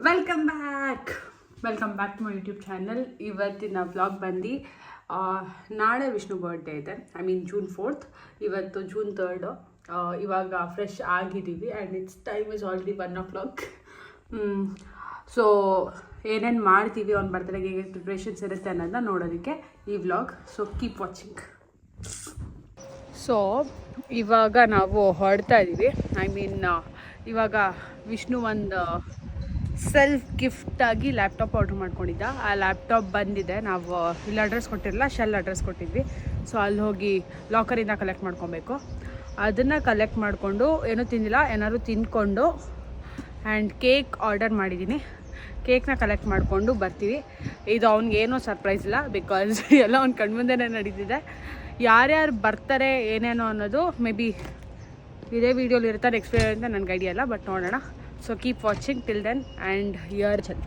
Welcome back to my YouTube channel. ಇವತ್ತಿನ vlog ಬಂದು ನಾಳೆ ವಿಷ್ಣು ಬರ್ಡೇ ಇದೆ. I mean June 4th. ಇವತ್ತು June 3rd. ಇವಾಗ ಫ್ರೆಶ್ ಆಗಿದ್ದೀವಿ and it's time is already 1 o'clock. So ಏನೇನು ಮಾಡ್ತೀವಿ ಅವ್ನ ಬರ್ತಡೆಗೆ ಹೇಗೆ ಪ್ರಿಪ್ರೇಷನ್ಸ್ ಇರುತ್ತೆ ಅನ್ನೋದನ್ನ ನೋಡೋದಕ್ಕೆ ಈ vlog. So keep watching. So ಇವಾಗ ನಾವು ಹೊರಡ್ತಾ ಇದ್ದೀವಿ. ಐ ಮೀನ್ ಇವಾಗ ವಿಷ್ಣು ಒಂದು ಸೆಲ್ಫ್ ಗಿಫ್ಟಾಗಿ ಲ್ಯಾಪ್ಟಾಪ್ ಆರ್ಡ್ರ್ ಮಾಡ್ಕೊಂಡಿದ್ದ. ಆ ಲ್ಯಾಪ್ಟಾಪ್ ಬಂದಿದೆ. ನಾವು ಇಲ್ಲಿ ಅಡ್ರೆಸ್ ಕೊಟ್ಟಿರಲಿಲ್ಲ, ಶೆಲ್ ಅಡ್ರೆಸ್ ಕೊಟ್ಟಿದ್ವಿ. ಸೊ ಅಲ್ಲಿ ಹೋಗಿ ಲಾಕರಿಂದ ಕಲೆಕ್ಟ್ ಮಾಡ್ಕೊಬೇಕು. ಅದನ್ನು ಕಲೆಕ್ಟ್ ಮಾಡಿಕೊಂಡು ಏನೂ ತಿಂದಿಲ್ಲ, ಏನಾದ್ರು ತಿಂದ್ಕೊಂಡು ಆ್ಯಂಡ್ ಕೇಕ್ ಆರ್ಡರ್ ಮಾಡಿದ್ದೀನಿ. ಕೇಕ್ನ ಕಲೆಕ್ಟ್ ಮಾಡಿಕೊಂಡು ಬರ್ತೀವಿ. ಇದು ಅವ್ನಿಗೇನೂ ಸರ್ಪ್ರೈಸ್ ಇಲ್ಲ, ಬಿಕಾಸ್ ಎಲ್ಲ ಅವ್ನ ಕಣ್ಮುಂದೆನೇ ನಡೀತಿದೆ. ಯಾರ್ಯಾರು ಬರ್ತಾರೆ ಏನೇನೋ ಅನ್ನೋದು ಮೇ ಬಿ ಇದೇ ವೀಡಿಯೋಲಿ ಇರ್ತಾರೆ, ನೆಕ್ಸ್ಟ್ ವೀಡಿಯೋ ಅಂತ ನನಗೆ ಐಡಿಯಾ ಇಲ್ಲ, ಬಟ್ ನೋಡೋಣ. So keep watching till then and here Chan.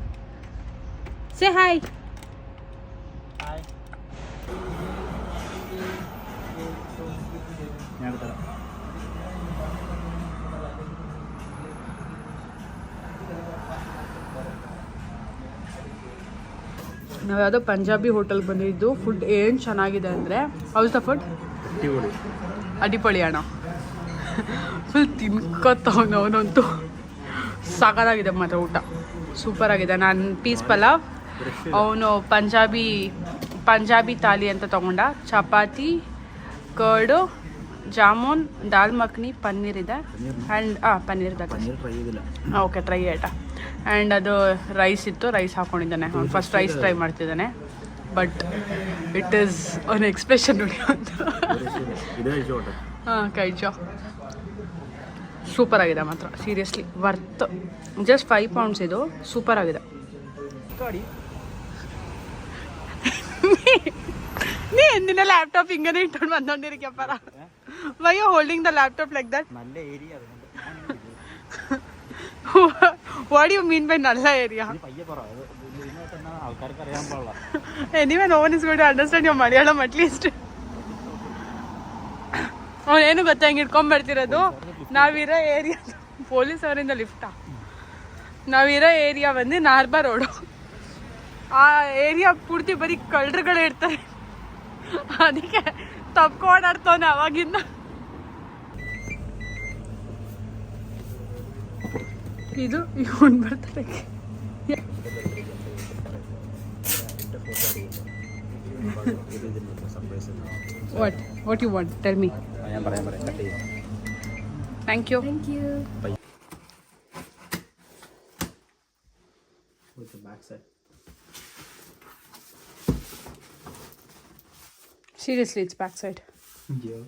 Say hi. Hi. ನಾವು ಯಾವುದೋ ಪಂಜಾಬಿ ಹೋಟೆಲ್ಗೆ ಬಂದಿದ್ದು. ಫುಡ್ ಏನು ಚೆನ್ನಾಗಿದೆ ಅಂದರೆ, ಹೌಸ್ ದ ಫುಡ್ ಅಡಿಪೊಳಿ ಅಣ್ಣ. ಫುಲ್ ತಿನ್ಕೊತವನು ಅವನಂತೂ. ಸಾಕಾಗಿದೆ ಮಾತ್ರ ಊಟ, ಸೂಪರಾಗಿದೆ. ನಾನು ಪೀಸ್ ಪಲಾವ್, ಅವನು ಪಂಜಾಬಿ ಥಾಲಿ ಅಂತ ತೊಗೊಂಡ. ಚಪಾತಿ, ಕರ್ಡು, ಜಾಮೂನ್, ದಾಲ್ ಮಖನಿ, ಪನ್ನೀರ್ ಇದೆ ಆ್ಯಂಡ್ ಪನ್ನೀರ್ ಓಕೆ ಟ್ರೈ ಆಯ್ತಾ. ಆ್ಯಂಡ್ ಅದು ರೈಸ್ ಇತ್ತು, ರೈಸ್ ಹಾಕ್ಕೊಂಡಿದ್ದಾನೆ. ಅವ್ನು ಫಸ್ಟ್ ರೈಸ್ ಟ್ರೈ ಮಾಡ್ತಿದ್ದಾನೆ, ಬಟ್ ಇಟ್ ಈಸ್ ಅವನ ಎಕ್ಸ್ಪ್ರೆಷನ್ ನೋಡಿ ಅಂತ. ಕೈಜೋ ಸೂಪರಾಗಿದೆ ಮಾತ್ರ, ಸೀರಿಯಸ್ಲಿ ವರ್ತ್. ಜಸ್ಟ್ 5 pounds ಇದು, ಸೂಪರಾಗಿದೆ. ನೀ ಎಂದಿನ ಲ್ಯಾಪ್ಟಾಪ್ ಹಿಂಗನೇ ಇಟ್ಕೊಂಡು ಬಂದೋണ്ടിರಿಕಪ್ಪರ. Why you holding the laptop like that? What you mean by ನಲ್ಲ area? Anyway no one is going to understand your Malayalam at least. ಅವನೇನು ಗೊತ್ತಾ, ಹಿಂಗೆ ಇಟ್ಕೊಂಡ್ಬರ್ತಿರೋದು ನಾವಿರೋ ಏರಿಯಾ. ಪೊಲೀಸ್ ಅವರಿಂದ ಲಿಫ್ಟಾ? ನಾವಿರೋ ಏರಿಯಾ ಬಂದು ನಾರ್ಬಾ ರೋಡು. ಆ ಏರಿಯಾ ಪೂರ್ತಿ ಬರೀ ಕಳ್ಳರುಗಳು ಇರ್ತಾರೆ, ಅದಕ್ಕೆ ತಪ್ಕೊಂಡಾಡ್ತವನೆ ಅವಾಗಿಂದ. ಇದು ಇವನ್ ಬರ್ತಾರೆ. What you want? Tell me. Thank you. With the back side. Seriously, it's backside. Yeah.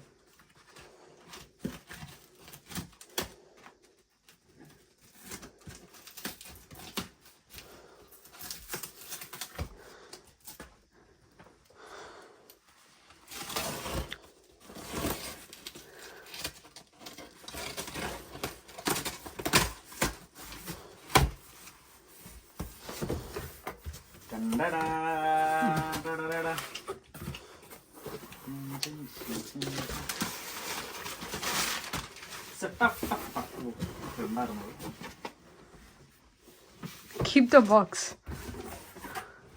Keep the box.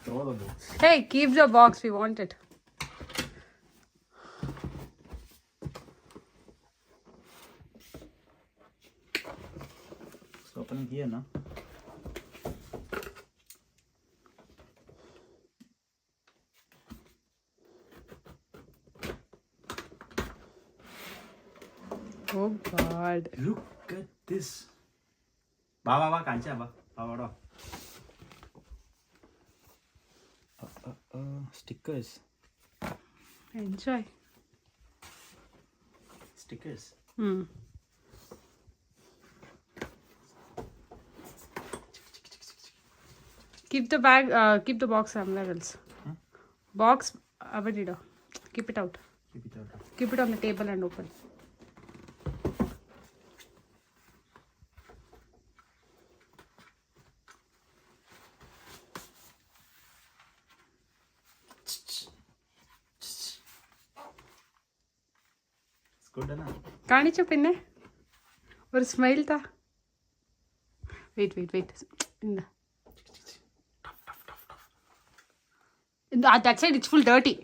Throw the box. Hey, keep the box. We want it. So opening here, no? Oh God. Look at this. Ba, kancha ba. Ba. Stickers. Enjoy. Stickers. Keep the bag. Keep the box somewhere else. Box. Avadido. Keep it out. Keep it out. Keep it on the table and open. കാണിച്ചു പിന്നെ ഒരു smile താ. Wait ഇന്ന That side it's full dirty.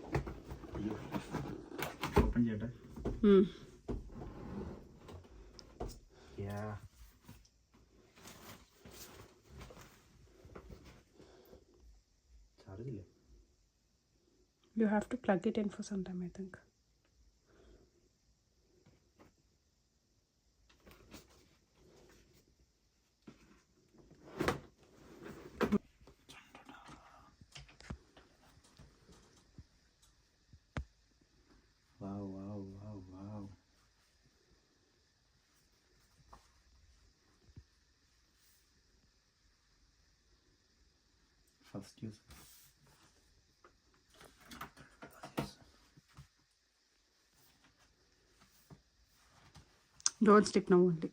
Open ചെയ്യട്ടെ. Yeah. Charge ഇല്ലേ? You have to plug it in for some time, I think. Wow. First use. Don't stick now only.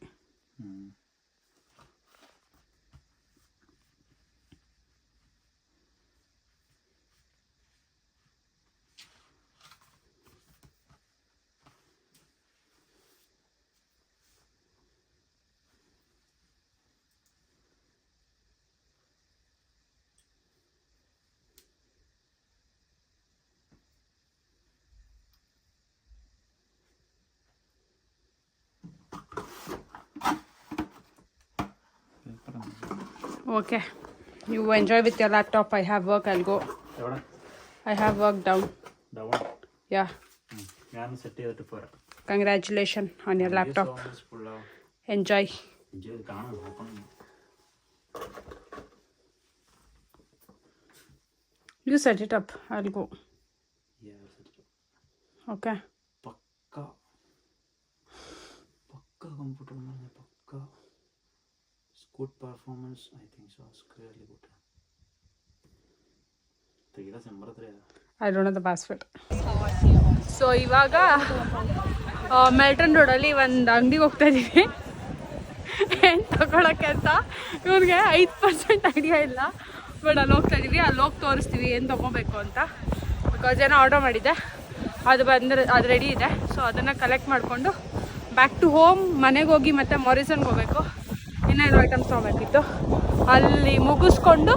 Okay. You enjoy with your laptop. I have work. I'll go. എവിടെ? I have work down. Down. Yeah. ഞാൻ set ചെയ്തിട്ട് പോരാം. Congratulations on your laptop. Enjoy. കാണാം. Open. You set it up. I'll go. Yeah, set it up. Okay. പക്ക computer പക്ക. Good performance, I think so. It's clearly good. ತೆಗಿದ ಸಂಬರ ತರ. I don't know the password. So ಇವಾಗ ಮೆಲ್ಟನ್ ರೋಡಲ್ಲಿ ಒಂದು ಅಂಗಡಿಗೆ ಹೋಗ್ತಾ ಇದ್ದೀವಿ ಏನು ತಗೊಳಕ್ಕೆ ಅಂತ. ಇವ್ರಿಗೆ 5% ಐಡಿಯಾ ಇಲ್ಲ, ಬಟ್ ಅಲ್ಲಿ ಹೋಗ್ತಾ ಇದ್ದೀವಿ. ಅಲ್ಲಿ ಹೋಗಿ ತೋರಿಸ್ತೀವಿ ಏನು ತೊಗೋಬೇಕು ಅಂತ. ಬಿಕಾಸ್ ಏನೋ ಆರ್ಡರ್ ಮಾಡಿದ್ದೆ, ಅದು ರೆಡಿ ಇದೆ. ಸೊ ಅದನ್ನು ಕಲೆಕ್ಟ್ ಮಾಡಿಕೊಂಡು ಬ್ಯಾಕ್ ಟು ಹೋಮ್ ಮನೆಗೆ ಹೋಗಿ ಮತ್ತೆ ಮಾರಿಸನ್ಗೆ ಹೋಗಬೇಕು. ಇನ್ನೇನು ಐಟಮ್ಸ್ ತೊಗೋಬೇಕಿತ್ತು. ಅಲ್ಲಿ ಮುಗಿಸ್ಕೊಂಡು,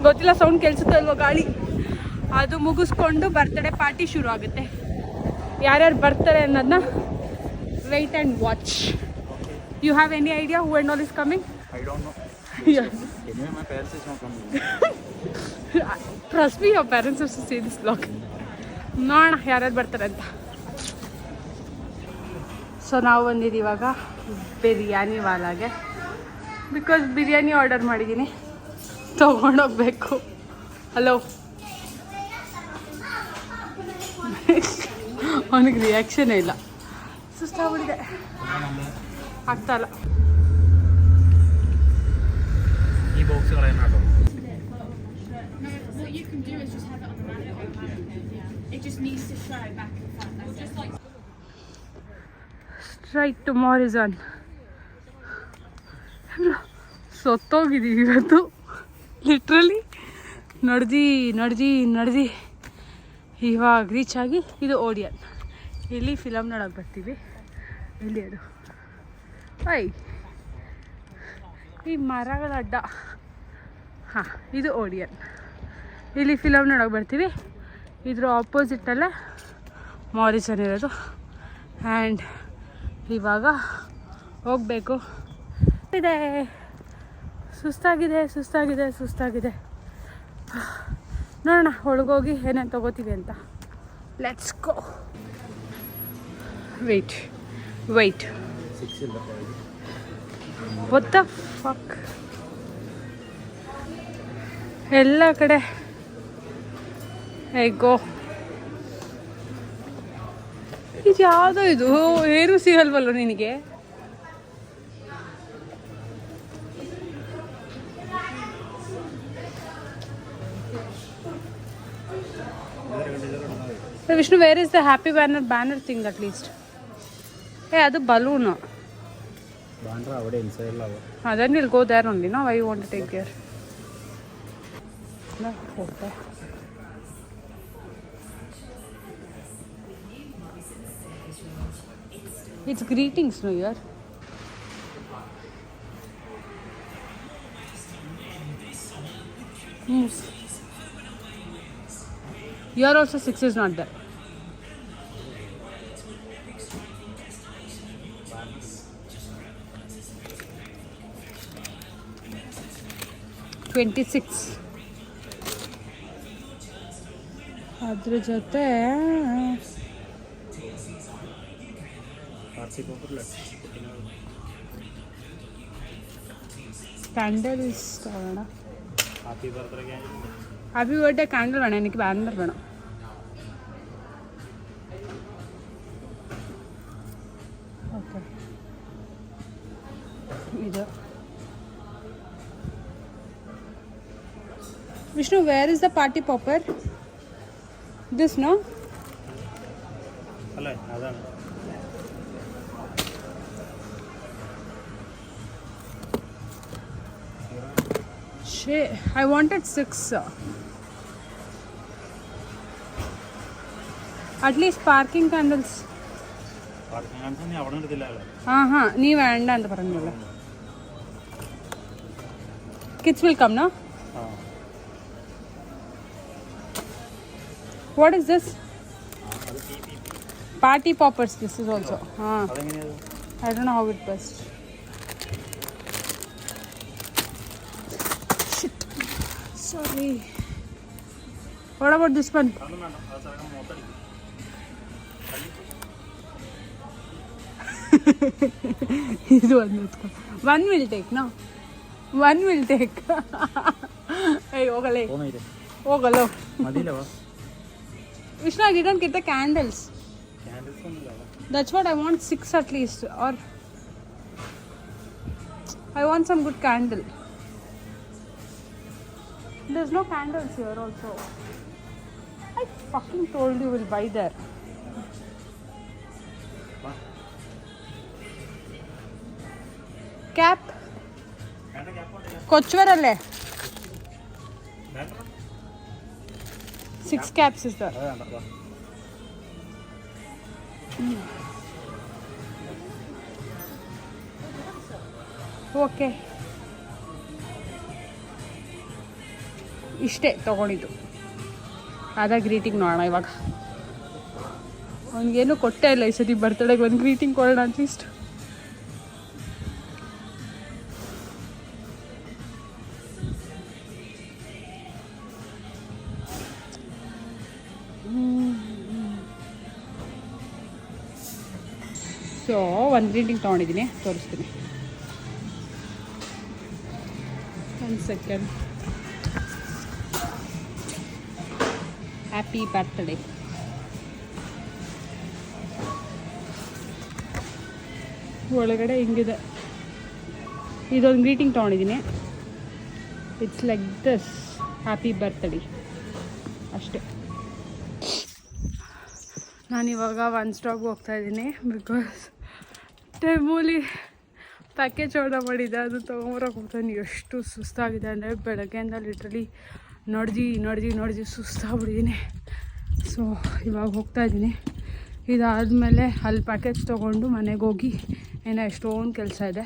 ಗೊತ್ತಿಲ್ಲ ಸೌಂಡ್ ಕೇಳಿಸುತ್ತೆ ಅಲ್ವ ಗಾಳಿ, ಅದು ಮುಗಿಸ್ಕೊಂಡು ಬರ್ತ್ಡೇ ಪಾರ್ಟಿ ಶುರು ಆಗುತ್ತೆ. ಯಾರ್ಯಾರು ಬರ್ತಾರೆ ಅನ್ನೋದನ್ನ wait and watch. You have any idea who and all is coming? I don't know. Yes. Anyway, my parents is not coming. Trust me, your parents have to see this vlog. ನೋಡೋಣ ಯಾರ್ಯಾರು ಬರ್ತಾರೆ ಅಂತ. So ನಾವು ಬಂದಿದ್ದೀವಿ ಇವಾಗ biryani ವಾಲಾಗೆ. Because biryani order ಮಾಡಿದ್ದೀನಿ, ತೊಗೊಂಡೋಗ್ಬೇಕು. Hello. ಅವನಿಗೆ ರಿಯಾಕ್ಷನೇ ಇಲ್ಲ, ಸುಸ್ತಾಗ್ಬಿಟ್ಟಿದೆ, ಆಗ್ತಾಯಿಲ್ಲ. ಈ ಬಾಕ್ಸ್ಗಳೇನಾಟೋ What you can do is just have it on the magnet. It just needs to show back and front. That's just like straight to Morrison. ಸತ್ತೋಗಿದ್ದೀವಿ ಇವತ್ತು, ಲಿಟ್ರಲಿ ನಡೆದು ಇವಾಗ ರೀಚ್ ಆಗಿ. ಇದು ಓಡಿಯನ್, ಇಲ್ಲಿ ಫಿಲಮ್ ನೋಡೋಕೆ ಬರ್ತೀವಿ. ಇಲ್ಲಿ ಅದು ಈ ಮರಗಳ ಅಡ್ಡ. ಹಾಂ, ಇದು ಓಡಿಯನ್, ಇಲ್ಲಿ ಫಿಲಮ್ ನೋಡೋಕೆ ಬರ್ತೀವಿ. ಇದ್ರ ಆಪೋಸಿಟಲ್ಲೇ ಮಾರಿಸನ್ ಇರೋದು. ಆ್ಯಂಡ್ ಇವಾಗ ಹೋಗಬೇಕು. ಇದೆ, ಸುಸ್ತಾಗಿದೆ. ನೋಡೋಣ ಒಳಗೋಗಿ ಏನೇನು ತೊಗೋತೀವಿ ಅಂತ. Let's go. Wait what the fuck. ಎಲ್ಲ ಕಡೆ ಹೇಗೋ. ಇದು ಯಾವುದೋ, ಇದು ಏನು ಸಿಗಲ್ವಲ್ಲ ನಿನಗೆ? Vishnu, where is the happy banner thing at least? ಅದು ಬಲೂನು. ಅದನ್ನ ಇಲ್ಲಿ go there only. No I want to take there. It's greetings, New Year. Here also 6 is not there. $26. ಅದ್ರ ಜೊತೆ ಕ್ಯಾಂಡಲ್ಸ್ ತಗೋಣ. ಹ್ಯಾಪಿ ಬರ್ಡೇ ಕ್ಯಾಂಡಲ್ വേണം, എനിക്ക് banner വേണം. Okay, ഇത് Vishnu, where is the party popper? This, no? അല്ലേ അതാണ്. Shit, I wanted 6. At least parking candles. Parking കാണിച്ചാൽ നീ അവിടെ എടുത്തില്ലല്ലോ. നീ വേണ്ട എന്ന് പറഞ്ഞല്ലോ. Kids will come, no? What is this? Party poppers. This is also. I don't know how it works. Shit. Sorry. What about this one? This one will take, no? One will take. Hey, ogale. Ogalo. മതിയില്ല. Vishnu, I didn't get the candles. That's what I want, 6 at least. Or I want some good candle. There's no candles here also. I fucking told you we'll buy there. Cap. Kochvarale. 6 caps is there. Okay, ಇಷ್ಟೇ ತೊಗೊಂಡಿದ್ದು. ಅದ greeting ನೋಡೋಣ ಇವಾಗ. ಅವನಿಗೇನು ಕೊಟ್ಟೇ ಇಲ್ಲ ಈ ಸತಿ ಬರ್ತಡೆಗೆ, ಒಂದು ಗ್ರೀಟಿಂಗ್ ಕೊಡೋಣ ಅಟ್ಲೀಸ್ಟ್. ಸೊ ಒಂದು ಗ್ರೀಟಿಂಗ್ ತೊಗೊಂಡಿದ್ದೀನಿ, ತೋರಿಸ್ತೀನಿ. 1 second. Happy birthday. ಒಳಗಡೆ ಹಿಂಗಿದೆ. ಇದೊಂದು ಗ್ರೀಟಿಂಗ್ ತೊಗೊಂಡಿದ್ದೀನಿ. It's like this, happy birthday ಅಷ್ಟೇ. ನಾನಿವಾಗ ಒನ್ ಸ್ಟಾಪ್ ಹೋಗ್ತಾಯಿದ್ದೀನಿ, ಬಿಕಾಸ್ ಟೈಮಲ್ಲಿ ಪ್ಯಾಕೇಜ್ ಆರ್ಡರ್ ಮಾಡಿದ್ದೆ, ಅದು ತೊಗೊಂಬರೋಕೆ ಹೋಗ್ತಾನೆ. ಎಷ್ಟು ಸುಸ್ತಾಗಿದೆ ಅಂದರೆ ಬೆಳಗ್ಗೆಯಿಂದ ಲಿಟ್ರಲಿ ನಡೆದು ಸುಸ್ತಾಗ್ಬಿಟ್ಟಿದ್ದೀನಿ. ಸೊ ಇವಾಗ ಹೋಗ್ತಾಯಿದ್ದೀನಿ. ಇದಾದಮೇಲೆ ಅಲ್ಲಿ ಪ್ಯಾಕೇಜ್ ತೊಗೊಂಡು ಮನೆಗೆ ಹೋಗಿ ಏನೋ ಎಷ್ಟೊಂದು ಕೆಲಸ ಇದೆ.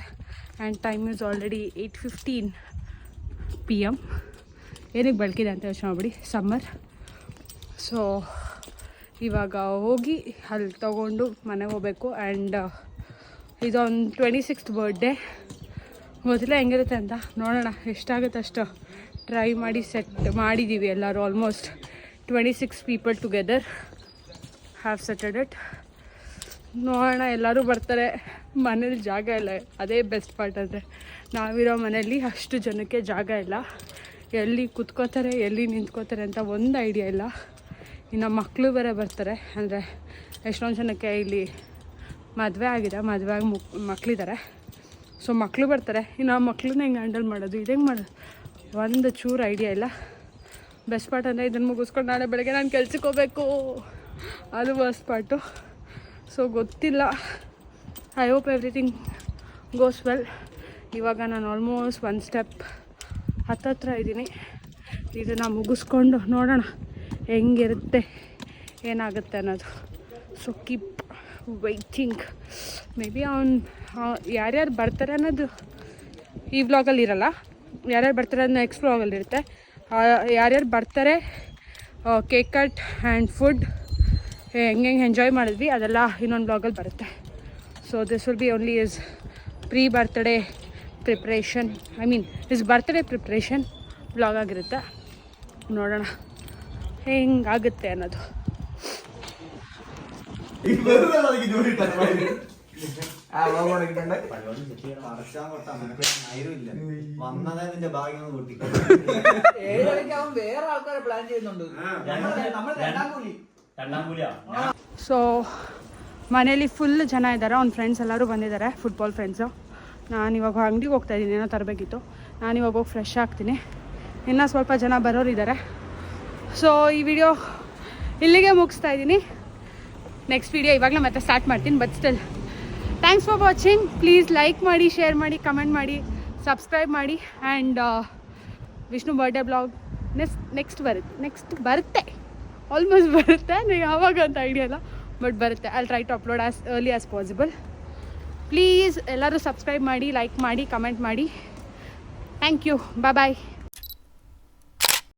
And time is already 8:15 PM. ಏನಕ್ಕೆ ಬೆಳಕಿದೆ ಅಂತ ಯೋಚನೆ ಮಾಡ್ಬಿಡಿ, ಸಮ್ಮರ್. ಸೊ ಇವಾಗ ಹೋಗಿ ಅಲ್ಲಿ ತೊಗೊಂಡು ಮನೆಗೆ ಹೋಗಬೇಕು. ಆ್ಯಂಡ್ ಇದೊಂದು 26th ಬರ್ಡೇ, ಗೊತ್ತಿಲ್ಲ ಹೆಂಗಿರುತ್ತೆ ಅಂತ. ನೋಡೋಣ, ಎಷ್ಟಾಗುತ್ತೆ ಅಷ್ಟು ಟ್ರೈ ಮಾಡಿ ಸೆಟ್ ಮಾಡಿದ್ದೀವಿ ಎಲ್ಲರೂ. Almost 26 people together have sided it. ನೋಡೋಣ, ಎಲ್ಲರೂ ಬರ್ತಾರೆ. ಮನೇಲಿ ಜಾಗ ಇಲ್ಲ, ಅದೇ ಬೆಸ್ಟ್ ಪಾರ್ಟ್. ಅಂದರೆ ನಾವಿರೋ ಮನೇಲಿ ಅಷ್ಟು ಜನಕ್ಕೆ ಜಾಗ ಇಲ್ಲ. ಎಲ್ಲಿ ಕುತ್ಕೋತಾರೆ, ಎಲ್ಲಿ ನಿಂತ್ಕೋತಾರೆ ಅಂತ ಒಂದು ಐಡಿಯಾ ಇಲ್ಲ. ಇನ್ನು ಮಕ್ಕಳು ಬೇರೆ ಬರ್ತಾರೆ. ಅಂದರೆ ಎಷ್ಟೊಂದು ಜನಕ್ಕೆ ಇಲ್ಲಿ ಮದುವೆ ಆಗಿದೆ, ಮದುವೆಯಾಗಿ ಮಕ್ಕಳಿದ್ದಾರೆ. ಸೊ ಮಕ್ಕಳು ಬರ್ತಾರೆ. ಇನ್ನು ಆ ಮಕ್ಕಳನ್ನ ಹೆಂಗೆ ಹ್ಯಾಂಡಲ್ ಮಾಡೋದು, ಇದು ಹೆಂಗೆ ಮಾಡೋದು, ಒಂದು ಚೂರು ಐಡಿಯಾ ಇಲ್ಲ. ಬೆಸ್ಟ್ ಪಾರ್ಟ್ ಅಂದರೆ ಇದನ್ನು ಮುಗಿಸ್ಕೊಂಡು ನಾಳೆ ಬೆಳಗ್ಗೆ ನಾನು ಕೆಲ್ಸಕ್ಕೆ ಹೋಗಬೇಕು, ಅದು ವರ್ಸ್ಟ್ ಪಾರ್ಟು. ಸೊ ಗೊತ್ತಿಲ್ಲ. I hope everything goes well. ಇವಾಗ ನಾನು ಆಲ್ಮೋಸ್ಟ್ 1 ಸ್ಟೆಪ್ ಹತ್ತತ್ರ ಇದ್ದೀನಿ. ಇದನ್ನು ಮುಗಿಸ್ಕೊಂಡು ನೋಡೋಣ ಹೆಂಗಿರುತ್ತೆ, ಏನಾಗುತ್ತೆ ಅನ್ನೋದು. So keep waiting. May be ಯಾರ್ಯಾರು ಬರ್ತಾರೆ ಅನ್ನೋದು ಈ ವ್ಲಾಗಲ್ಲಿ ಇರಲ್ಲ. ಯಾರ್ಯಾರು ಬರ್ತಾರೆ ಅನ್ನೋ ನೆಕ್ಸ್ಟ್ ವ್ಲಾಗಲ್ಲಿ ಇರುತ್ತೆ. ಯಾರ್ಯಾರು ಬರ್ತಾರೆ ಕೇಕ್ ಕಟ್ ಆ್ಯಂಡ್ ಫುಡ್ ಹೆಂಗೆ ಎಂಜಾಯ್ ಮಾಡಿದ್ವಿ ಅದೆಲ್ಲ ಇನ್ನೊಂದು ಬ್ಲಾಗಲ್ಲಿ ಬರುತ್ತೆ. So this will be only is pre birthday preparation, I mean is birthday preparation blog ಆಗಿರುತ್ತೆ. ನೋಡೋಣ ಹೆಂಗಾಗುತ್ತೆ ಅನ್ನೋದು. ಸೊ ಮನೇಲಿ ಫುಲ್ ಜನ ಇದ್ದಾರೆ, ಅವ್ನ ಫ್ರೆಂಡ್ಸ್ ಎಲ್ಲರೂ ಬಂದಿದ್ದಾರೆ, ಫುಟ್ಬಾಲ್ ಫ್ರೆಂಡ್ಸು. ನಾನಿವಾಗ ಅಂಗಡಿಗೆ ಹೋಗ್ತಾಯಿದ್ದೀನಿ, ಏನೋ ತರಬೇಕಿತ್ತು. ನಾನಿವಾಗ ಹೋಗಿ ಫ್ರೆಶ್ ಆಗ್ತೀನಿ, ಇನ್ನೂ ಸ್ವಲ್ಪ ಜನ ಬರೋರಿದ್ದಾರೆ. ಸೊ ಈ ವಿಡಿಯೋ ಇಲ್ಲಿಗೆ ಮುಗಿಸ್ತಾ ಇದ್ದೀನಿ. ನೆಕ್ಸ್ಟ್ ವಿಡಿಯೋ ಇವಾಗಲೇ ಮತ್ತೆ ಸ್ಟಾರ್ಟ್ ಮಾಡ್ತೀನಿ. But still thanks for watching. Please like ಮಾಡಿ, ಶೇರ್ ಮಾಡಿ, ಕಮೆಂಟ್ ಮಾಡಿ, ಸಬ್ಸ್ಕ್ರೈಬ್ ಮಾಡಿ. And Vishnu birthday blog next ಬರುತ್ತೆ, ಆಲ್ಮೋಸ್ಟ್ ಬರುತ್ತೆ. ಯಾವಾಗ ಅಂತ ಐಡಿಯಾ ಇಲ್ಲ, ಬಟ್ ಬರುತ್ತೆ. I try to upload as early as possible. Please ಎಲ್ಲರೂ ಸಬ್ಸ್ಕ್ರೈಬ್ ಮಾಡಿ, ಲೈಕ್ ಮಾಡಿ, ಕಮೆಂಟ್ ಮಾಡಿ. Thank you. ಬಾಯ್.